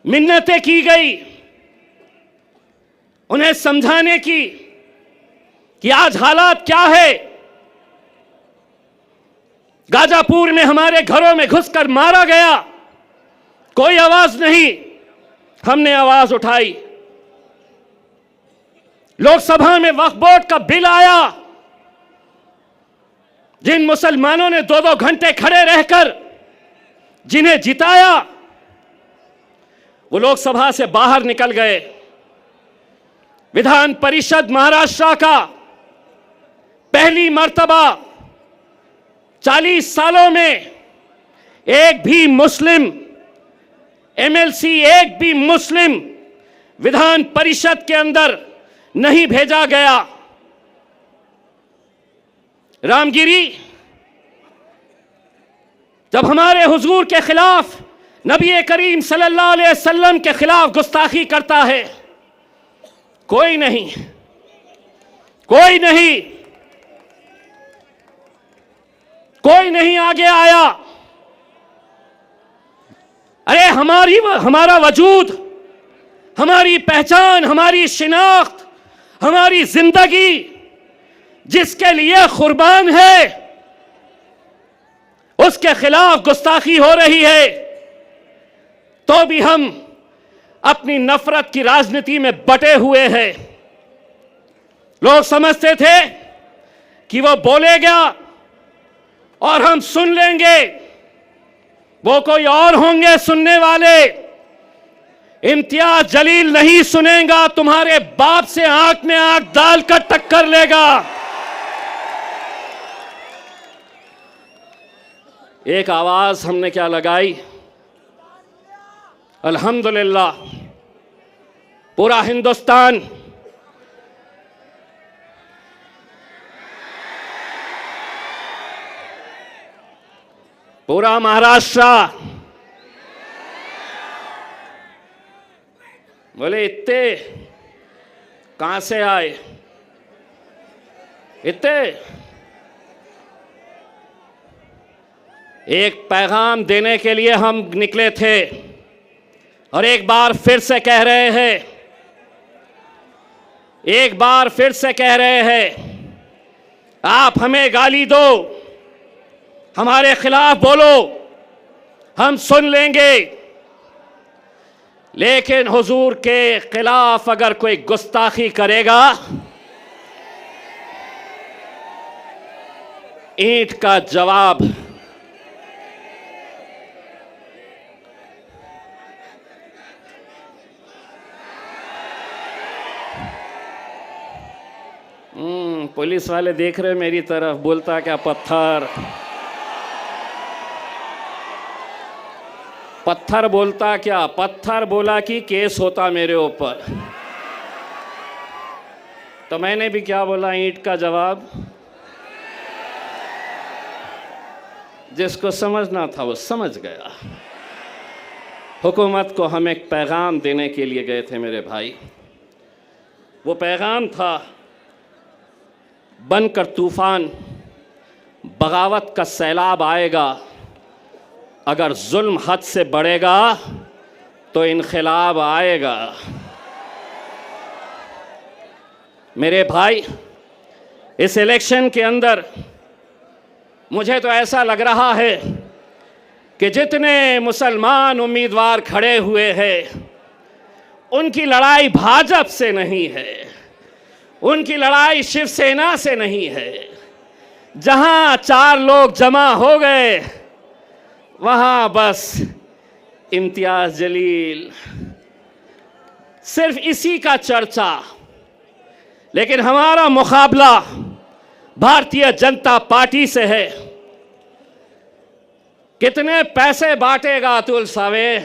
मिन्नतें की गई उन्हें समझाने की कि आज हालात क्या है। गाजापुर में हमारे घरों में घुसकर मारा गया, कोई आवाज नहीं, हमने आवाज उठाई। लोकसभा में वक्फ बोर्ड का बिल आया, जिन मुसलमानों ने 2-2 घंटे खड़े रहकर जिन्हें जिताया वो लोकसभा से बाहर निकल गए। विधान परिषद महाराष्ट्र का पहली मर्तबा 40 सालों में एक भी मुस्लिम एमएलसी, एक भी मुस्लिम विधान परिषद के अंदर नहीं भेजा गया। रामगिरी जब हमारे हुजूर के खिलाफ, नबी करीम सल्लल्लाहु अलैहि वसल्लम के खिलाफ गुस्ताखी करता है, कोई नहीं, कोई नहीं, कोई नहीं आगे आया। अरे हमारा वजूद, हमारी पहचान, हमारी शिनाख्त, हमारी जिंदगी जिसके लिए कुर्बान है, उसके खिलाफ गुस्ताखी हो रही है, तो भी हम अपनी नफरत की राजनीति में बटे हुए हैं। लोग समझते थे कि वो बोलेगा और हम सुन लेंगे, वो कोई और होंगे सुनने वाले। इम्तियाज जलील नहीं सुनेगा, तुम्हारे बाप से आंख में आंख डालकर टक्कर लेगा। एक आवाज हमने क्या लगाई, अल्हम्दुलिल्लाह पूरा हिंदुस्तान पूरा महाराष्ट्र बोले इतने कहां से आए, इतने। एक पैगाम देने के लिए हम निकले थे और एक बार फिर से कह रहे हैं, एक बार फिर से कह रहे हैं, आप हमें गाली दो, हमारे खिलाफ बोलो, हम सुन लेंगे, लेकिन हुजूर के खिलाफ अगर कोई गुस्ताखी करेगा, ईंट का जवाब। पुलिस वाले देख रहे मेरी तरफ, बोलता क्या पत्थर, पत्थर बोलता क्या, पत्थर बोला कि केस होता मेरे ऊपर। तो मैंने भी क्या बोला, ईंट का जवाब। जिसको समझना था वो समझ गया। हुकूमत को हम एक पैगाम देने के लिए गए थे मेरे भाई। वो पैगाम था, बनकर तूफान, बगावत का सैलाब आएगा, अगर जुल्म हद से बढ़ेगा तो इनक़िलाब आएगा। मेरे भाई, इस इलेक्शन के अंदर मुझे तो ऐसा लग रहा है कि जितने मुसलमान उम्मीदवार खड़े हुए हैं, उनकी लड़ाई भाजपा से नहीं है, उनकी लड़ाई शिवसेना से नहीं है। जहां 4 लोग जमा हो गए, वहां बस इम्तियाज जलील, सिर्फ इसी का चर्चा। लेकिन हमारा मुकाबला भारतीय जनता पार्टी से है। कितने पैसे बांटेगा अतुल सावे,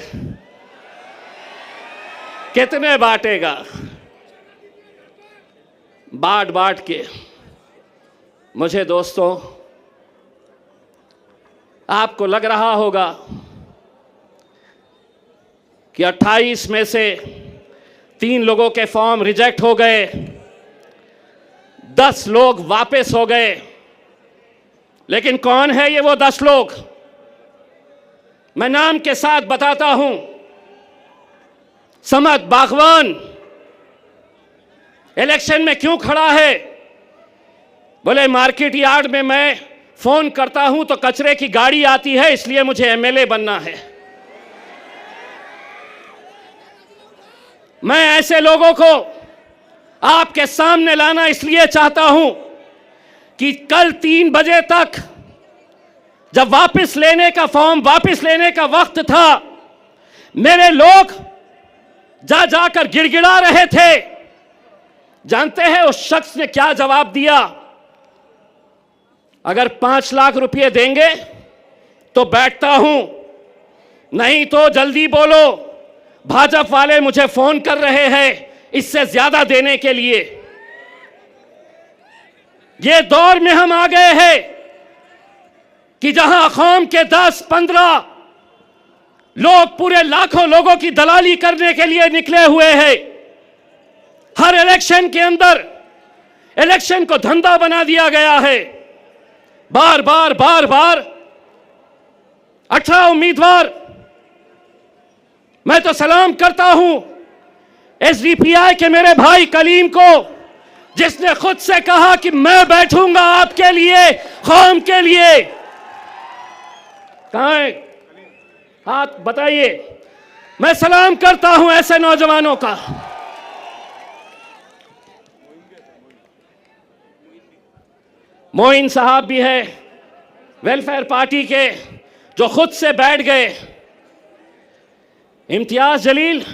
कितने बांटेगा? बांट बांट के। मुझे दोस्तों, आपको लग रहा होगा कि 28 में से 3 लोगों के फॉर्म रिजेक्ट हो गए, 10 लोग वापस हो गए। लेकिन कौन है ये वो 10 लोग? मैं नाम के साथ बताता हूं। समद बागवान इलेक्शन में क्यों खड़ा है? बोले मार्केट यार्ड में मैं फोन करता हूं तो कचरे की गाड़ी आती है, इसलिए मुझे एमएलए बनना है। मैं ऐसे लोगों को आपके सामने लाना इसलिए चाहता हूं कि कल 3 बजे तक जब वापस लेने का फॉर्म वापस लेने का वक्त था, मेरे लोग जा जाकर गिड़गिड़ा रहे थे। जानते हैं उस शख्स ने क्या जवाब दिया? अगर 5 लाख रुपए देंगे तो बैठता हूं, नहीं तो जल्दी बोलो, भाजपा वाले मुझे फोन कर रहे हैं इससे ज्यादा देने के लिए। ये दौर में हम आ गए हैं कि जहां कौम के 10-15 लोग पूरे लाखों लोगों की दलाली करने के लिए निकले हुए हैं। हर इलेक्शन के अंदर इलेक्शन को धंधा बना दिया गया है। बार बार 18 उम्मीदवार। मैं तो सलाम करता हूं एसडीपीआई के मेरे भाई कलीम को, जिसने खुद से कहा कि मैं बैठूंगा आपके लिए, कौम के लिए। कहां है? हाथ बताइए। मैं सलाम करता हूं ऐसे नौजवानों का। मोइन साहब भी है वेलफेयर पार्टी के, जो खुद से बैठ गए। इम्तियाज जलील,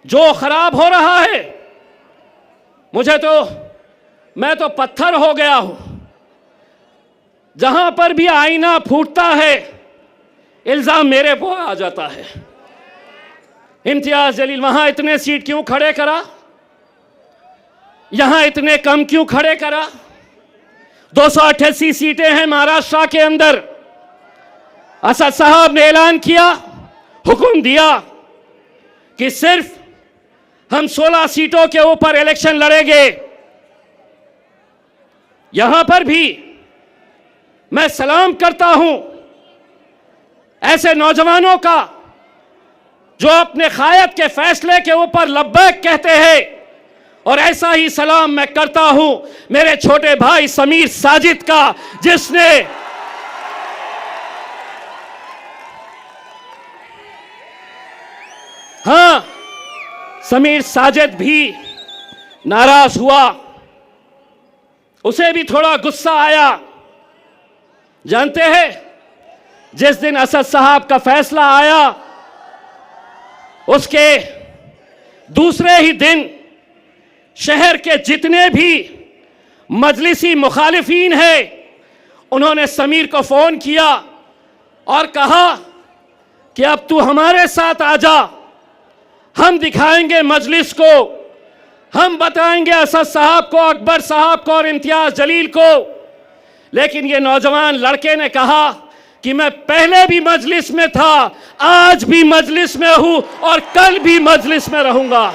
जो खराब हो रहा है, मैं तो पत्थर हो गया हूं। जहां पर भी आईना फूटता है इल्जाम मेरे पर आ जाता है। इम्तियाज जलील वहां इतने सीट क्यों खड़े करा? यहां इतने कम क्यों खड़े करा? 288 सीटें हैं महाराष्ट्र के अंदर। असद साहब ने ऐलान किया, हुक्म दिया कि सिर्फ हम 16 सीटों के ऊपर इलेक्शन लड़ेंगे। यहां पर भी मैं सलाम करता हूं ऐसे नौजवानों का जो अपने कायद के फैसले के ऊपर लब्बैक कहते हैं। और ऐसा ही सलाम मैं करता हूं मेरे छोटे भाई समीर साजिद का, जिसने समीर साजिद भी नाराज हुआ, उसे भी थोड़ा गुस्सा आया। जानते हैं, जिस दिन असद साहब का फैसला आया उसके दूसरे ही दिन शहर के जितने भी मजलिसी मुखालिफीन हैं, उन्होंने समीर को फोन किया और कहा कि अब तू हमारे साथ आ जा, हम दिखाएंगे मजलिस को, हम बताएंगे असद साहब को, अकबर साहब को और इम्तियाज जलील को। लेकिन ये नौजवान लड़के ने कहा कि मैं पहले भी मजलिस में था, आज भी मजलिस में हूं और कल भी मजलिस में रहूंगा।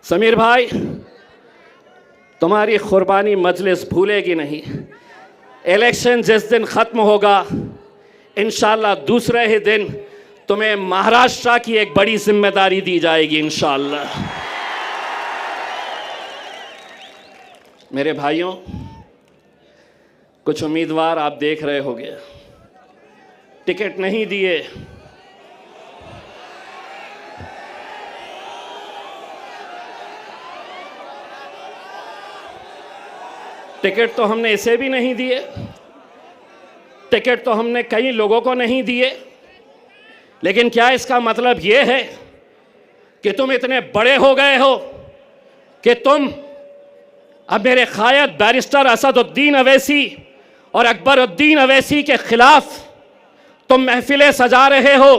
समीर भाई, तुम्हारी कुर्बानी मजलिस भूलेगी नहीं। इलेक्शन जिस दिन खत्म होगा, इंशाल्लाह दूसरे ही दिन तुम्हें महाराष्ट्र की एक बड़ी जिम्मेदारी दी जाएगी इंशाल्लाह। मेरे भाइयों, कुछ उम्मीदवार आप देख रहे होंगे टिकट नहीं दिए। टिकट तो हमने इसे भी नहीं दिए, टिकट तो हमने कई लोगों को नहीं दिए। लेकिन क्या इसका मतलब यह है कि तुम इतने बड़े हो गए हो कि तुम अब मेरे कायद बैरिस्टर असदुद्दीन अवैसी और अकबरुद्दीन अवैसी के खिलाफ तुम महफिलें सजा रहे हो?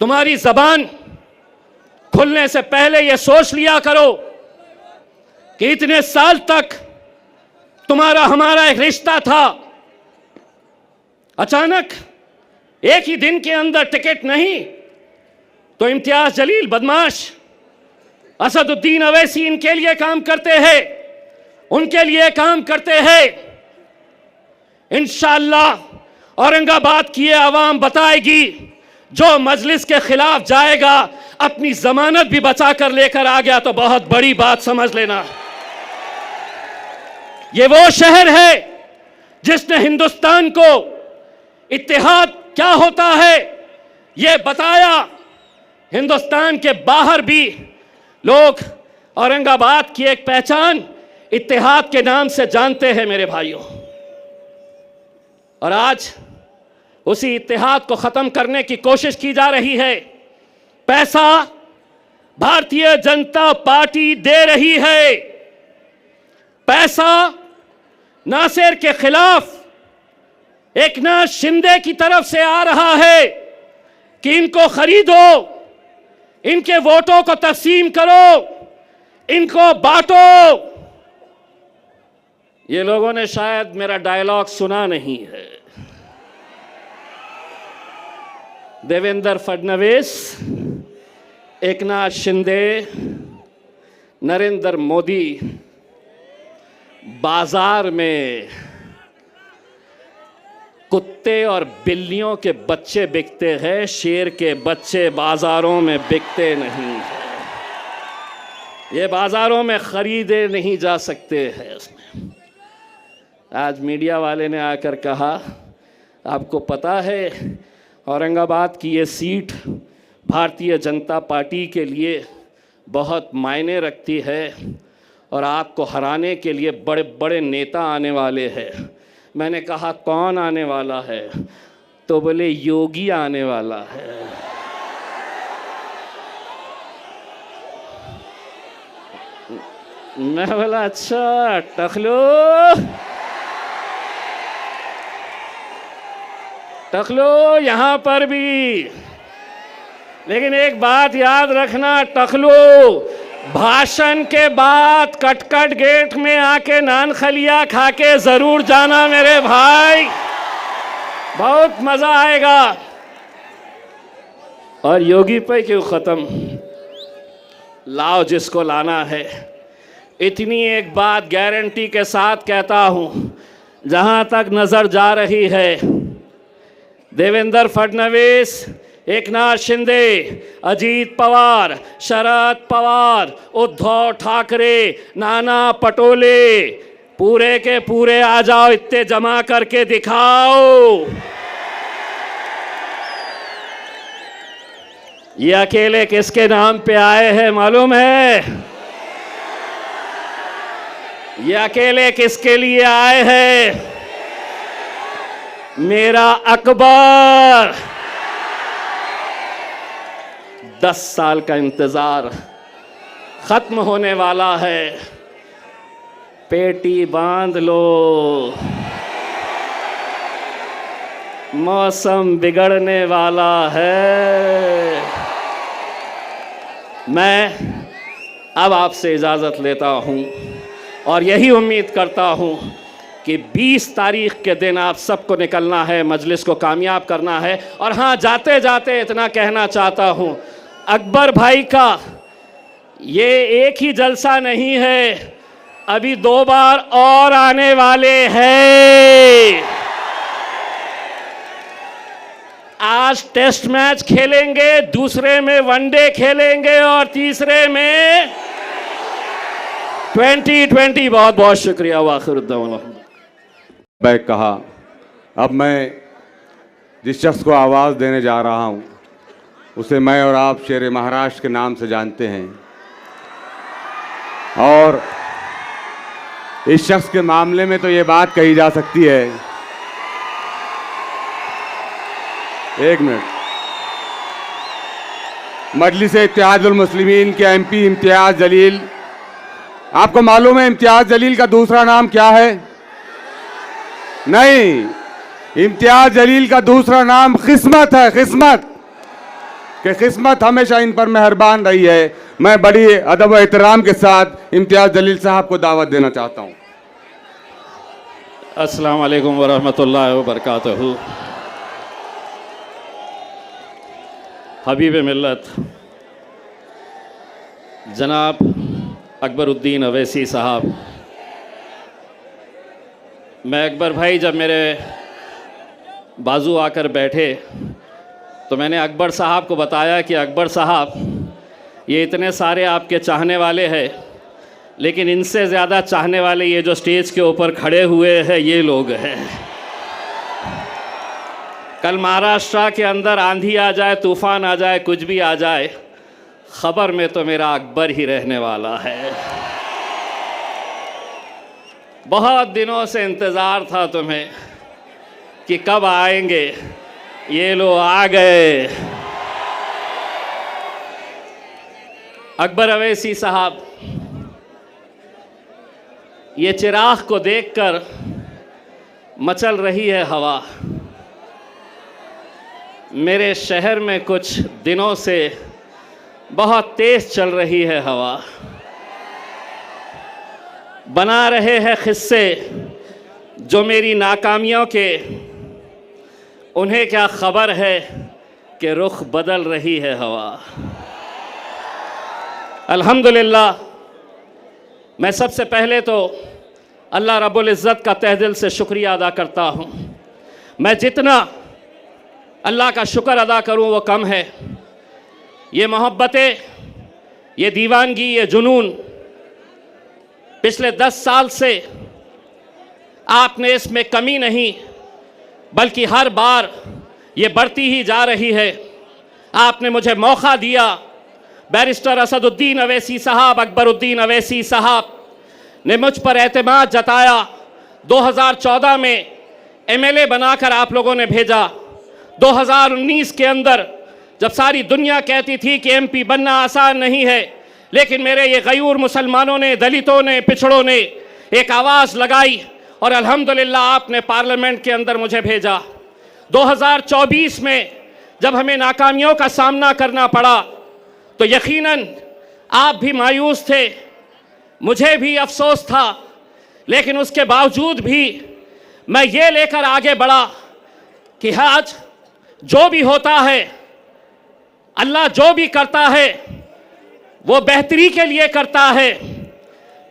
तुम्हारी जबान खुलने से पहले यह सोच लिया करो कि इतने साल तक तुम्हारा हमारा एक रिश्ता था, अचानक एक ही दिन के अंदर टिकट नहीं तो इम्तियाज जलील बदमाश, असदुद्दीन अवैसी इनके लिए काम करते हैं, उनके लिए काम करते हैं। इंशाअल्लाह औरंगाबाद की ये आवाम बताएगी, जो मजलिस के खिलाफ जाएगा अपनी जमानत भी बचा कर लेकर आ गया तो बहुत बड़ी बात समझ लेना। ये वो शहर है जिसने हिंदुस्तान को इत्तेहाद क्या होता है ये बताया। हिंदुस्तान के बाहर भी लोग औरंगाबाद की एक पहचान इत्तेहाद के नाम से जानते हैं मेरे भाइयों। और आज उसी इत्तेहाद को खत्म करने की कोशिश की जा रही है। पैसा भारतीय जनता पार्टी दे रही है। पैसा नासिर के खिलाफ एकनाथ शिंदे की तरफ से आ रहा है कि इनको खरीदो, इनके वोटों को तकसीम करो, इनको बांटो। ये लोगों ने शायद मेरा डायलॉग सुना नहीं है। देवेंद्र फडणवीस, एकनाथ शिंदे, नरेंद्र मोदी बाजार में कुत्ते और बिल्लियों के बच्चे बिकते हैं, शेर के बच्चे बाजारों में बिकते नहीं हैं। ये बाजारों में खरीदे नहीं जा सकते हैं। इसमें आज मीडिया वाले ने आकर कहा, आपको पता है औरंगाबाद की ये सीट भारतीय जनता पार्टी के लिए बहुत मायने रखती है और आपको हराने के लिए बड़े बड़े नेता आने वाले हैं। मैंने कहा कौन आने वाला है? तो बोले योगी आने वाला है। मैं बोला अच्छा टकलो यहाँ पर भी। लेकिन एक बात याद रखना टकलो, भाषण के बाद कटकट गेट में आके नान खलिया खा के जरूर जाना मेरे भाई, बहुत मजा आएगा। और योगी पे क्यों खत्म, लाओ जिसको लाना है। इतनी एक बात गारंटी के साथ कहता हूं, जहां तक नजर जा रही है देवेंद्र फडणवीस, एकनाथ शिंदे, अजीत पवार, शरद पवार, उद्धव ठाकरे, नाना पटोले, पूरे के पूरे आ जाओ, इतने जमा करके दिखाओ। ये अकेले किसके नाम पे आए हैं मालूम है? ये अकेले किसके लिए आए हैं? मेरा अकबर। 10 साल का इंतजार खत्म होने वाला है। पेटी बांध लो, मौसम बिगड़ने वाला है। मैं अब आपसे इजाज़त लेता हूं और यही उम्मीद करता हूं कि 20 तारीख के दिन आप सबको निकलना है, मजलिस को कामयाब करना है। और हाँ, जाते जाते इतना कहना चाहता हूं, अकबर भाई का ये एक ही जलसा नहीं है, अभी 2 बार और आने वाले हैं। आज टेस्ट मैच खेलेंगे, दूसरे में वनडे खेलेंगे और तीसरे में 2020। बहुत बहुत शुक्रिया। वाखिरुद्दौला बैग कहा। अब मैं जिस शख्स को आवाज़ देने जा रहा हूं उसे मैं और आप शेर महाराष्ट्र के नाम से जानते हैं। और इस शख्स के मामले में तो ये बात कही जा सकती है, एक मिनट, मजलिस-ए-इत्तेहादुल मुस्लिमीन के एमपी इम्तियाज़ जलील, आपको मालूम है इम्तियाज़ जलील का दूसरा नाम क्या है? नहीं, इम्तियाज़ जलील का दूसरा नाम किस्मत है। किस्मत कि किस्मत हमेशा इन पर मेहरबान रही है। मैं बड़ी अदब व एहतराम के साथ इम्तियाज़ जलील साहब को दावत देना चाहता हूँ। अस्सलाम वालेकुम वरहमतुल्लाहि वबरकातुहू। हबीब मिल्लत जनाब अकबरुद्दीन अवैसी साहब, मैं अकबर भाई जब मेरे बाजू आकर बैठे तो मैंने अकबर साहब को बताया कि अकबर साहब, ये इतने सारे आपके चाहने वाले हैं, लेकिन इनसे ज़्यादा चाहने वाले ये जो स्टेज के ऊपर खड़े हुए हैं ये लोग हैं। कल महाराष्ट्र के अंदर आंधी आ जाए, तूफ़ान आ जाए, कुछ भी आ जाए, खबर में तो मेरा अकबर ही रहने वाला है। बहुत दिनों से इंतज़ार था तुम्हें कि कब आएंगे, ये लो आ गए। अकबर अवैसी साहब, ये चिराग को देखकर मचल रही है हवा। मेरे शहर में कुछ दिनों से बहुत तेज चल रही है हवा। बना रहे हैं किस्से जो मेरी नाकामियों के, उन्हें क्या खबर है कि रुख बदल रही है हवा। अल्हम्दुलिल्लाह, मैं सबसे पहले तो अल्लाह रब्बुल इज़्ज़त का तहे दिल से शुक्रिया अदा करता हूँ। मैं जितना अल्लाह का शुक्र अदा करूँ वो कम है। ये मोहब्बतें, ये दीवानगी, ये जुनून पिछले 10 साल से आपने इसमें कमी नहीं, बल्कि हर बार ये बढ़ती ही जा रही है। आपने मुझे मौका दिया। बैरिस्टर असदुद्दीन अवैसी साहब, अकबरुद्दीन अवैसी साहब ने मुझ पर एतमाद जताया। 2014 में एमएलए बनाकर आप लोगों ने भेजा। 2019 के अंदर जब सारी दुनिया कहती थी कि एमपी बनना आसान नहीं है, लेकिन मेरे ये गयूर मुसलमानों ने, दलितों ने, पिछड़ों ने एक आवाज़ लगाई और अल्हम्दुलिल्लाह आपने पार्लियामेंट के अंदर मुझे भेजा। 2024 में जब हमें नाकामियों का सामना करना पड़ा तो यकीनन आप भी मायूस थे, मुझे भी अफसोस था, लेकिन उसके बावजूद भी मैं ये लेकर आगे बढ़ा कि आज जो भी होता है, अल्लाह जो भी करता है वो बेहतरी के लिए करता है।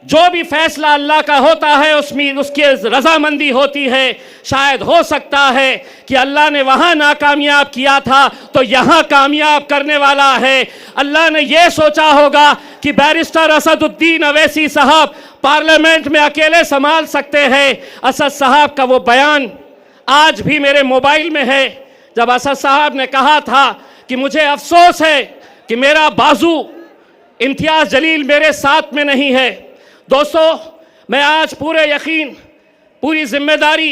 जो भी फैसला अल्लाह का होता है उसमें उसकी रजामंदी होती है। शायद हो सकता है कि अल्लाह ने वहाँ नाकामयाब किया था तो यहाँ कामयाब करने वाला है। अल्लाह ने ये सोचा होगा कि बैरिस्टर असदुद्दीन अवैसी साहब पार्लियामेंट में अकेले संभाल सकते हैं। असद साहब का वो बयान आज भी मेरे मोबाइल में है, जब असद साहब ने कहा था कि मुझे अफसोस है कि मेरा बाजू इम्तियाज़ जलील मेरे साथ में नहीं है। दोस्तों, मैं आज पूरे यकीन, पूरी जिम्मेदारी,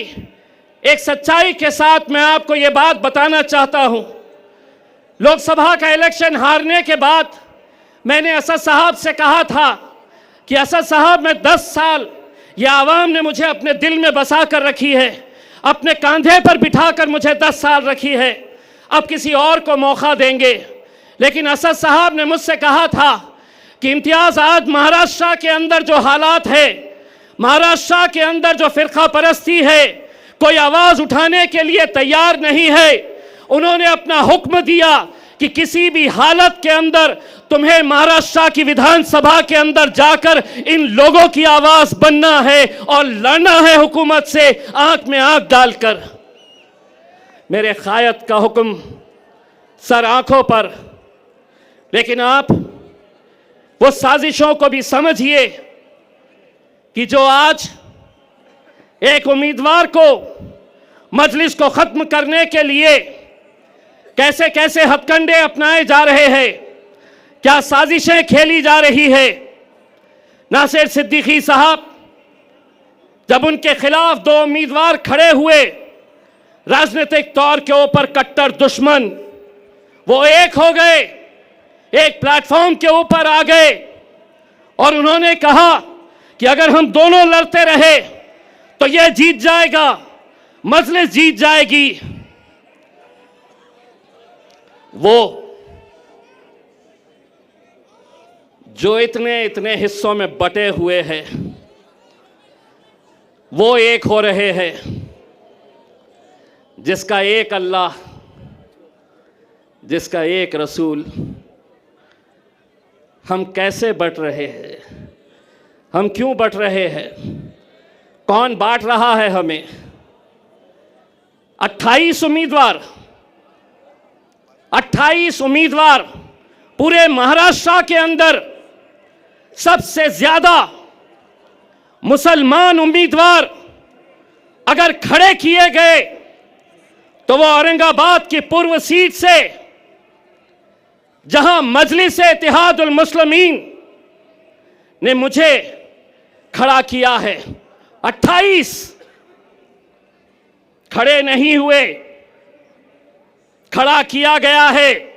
एक सच्चाई के साथ मैं आपको ये बात बताना चाहता हूँ। लोकसभा का इलेक्शन हारने के बाद मैंने असद साहब से कहा था कि असद साहब, मैं 10 साल ये आवाम ने मुझे अपने दिल में बसा कर रखी है, अपने कंधे पर बिठाकर मुझे 10 साल रखी है, अब किसी और को मौका देंगे। लेकिन असद साहब ने मुझसे कहा था कि इम्तियाज़, आज महाराष्ट्र के अंदर जो हालात है, महाराष्ट्र के अंदर जो फिरका परस्ती है, कोई आवाज़ उठाने के लिए तैयार नहीं है। उन्होंने अपना हुक्म दिया कि किसी भी हालत के अंदर तुम्हें महाराष्ट्र की विधानसभा के अंदर जाकर इन लोगों की आवाज़ बनना है और लड़ना है हुकूमत से आंख में आंख डालकर। मेरे कायद का हुक्म सर आंखों पर, लेकिन आप वो साजिशों को भी समझिए कि जो आज एक उम्मीदवार को मजलिस को ख़त्म करने के लिए कैसे कैसे हथकंडे अपनाए जा रहे हैं, क्या साजिशें खेली जा रही है। नासिर सिद्दीकी साहब, जब उनके खिलाफ 2 उम्मीदवार खड़े हुए, राजनीतिक तौर के ऊपर कट्टर दुश्मन, वो एक हो गए, एक प्लेटफॉर्म के ऊपर आ गए और उन्होंने कहा कि अगर हम दोनों लड़ते रहे तो ये जीत जाएगा, मजलिस जीत जाएगी। वो जो इतने इतने हिस्सों में बटे हुए हैं, वो एक हो रहे हैं। जिसका एक अल्लाह, जिसका एक रसूल, हम कैसे बट रहे हैं, हम क्यों बट रहे हैं, कौन बांट रहा है हमें। 28 उम्मीदवार पूरे महाराष्ट्र के अंदर सबसे ज्यादा मुसलमान उम्मीदवार अगर खड़े किए गए तो वो औरंगाबाद की पूर्व सीट से, जहां मजलिस इत्तेहादुल मुस्लिमीन ने मुझे खड़ा किया है, 28 खड़े नहीं हुए, खड़ा किया गया है।